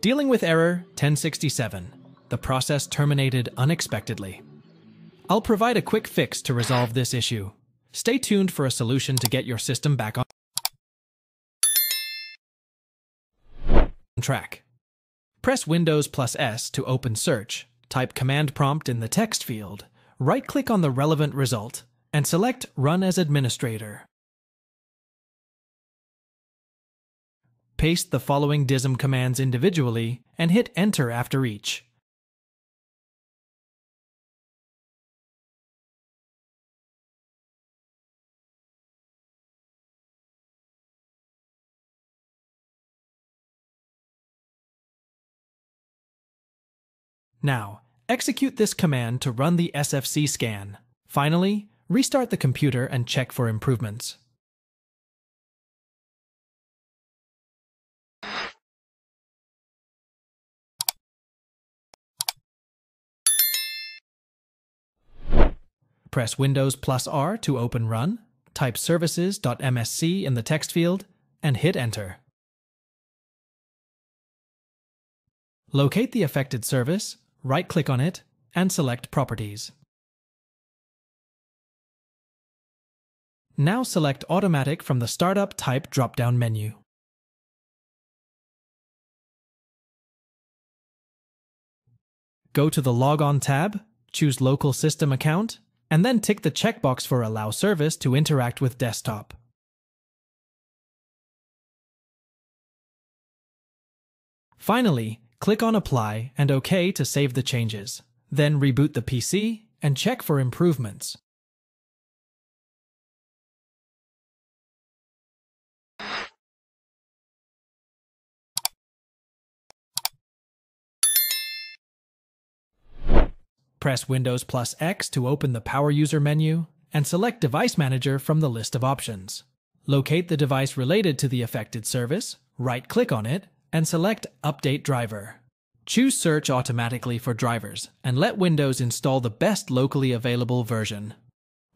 Dealing with error 1067. The process terminated unexpectedly. I'll provide a quick fix to resolve this issue. Stay tuned for a solution to get your system back on track. Press Windows plus S to open search, type command prompt in the text field, right-click on the relevant result, and select Run as Administrator. Paste the following DISM commands individually and hit Enter after each. Now, execute this command to run the SFC scan. Finally, restart the computer and check for improvements. Press Windows plus R to open Run, type services.msc in the text field, and hit Enter. Locate the affected service, right-click on it, and select Properties. Now select Automatic from the Startup Type drop-down menu. Go to the Log On tab, choose Local System Account, and then tick the checkbox for Allow Service to interact with desktop. Finally, click on Apply and OK to save the changes. Then reboot the PC and check for improvements. Press Windows plus X to open the Power User menu and select Device Manager from the list of options. Locate the device related to the affected service, right-click on it, and select Update Driver. Choose Search automatically for drivers and let Windows install the best locally available version.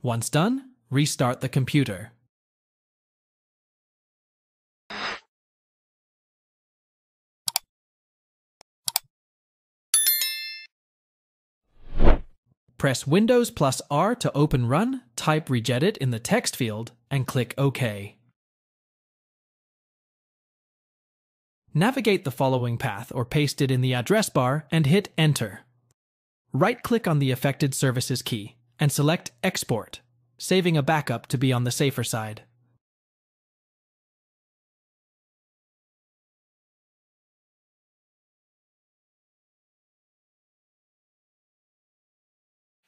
Once done, restart the computer. Press Windows plus R to open Run, type Regedit in the text field, and click OK. Navigate the following path or paste it in the address bar and hit Enter. Right-click on the affected services key and select Export, saving a backup to be on the safer side.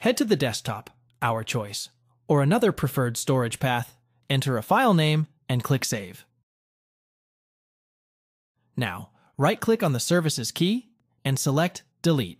Head to the desktop, our choice, or another preferred storage path, enter a file name, and click Save. Now, right-click on the Services key and select Delete.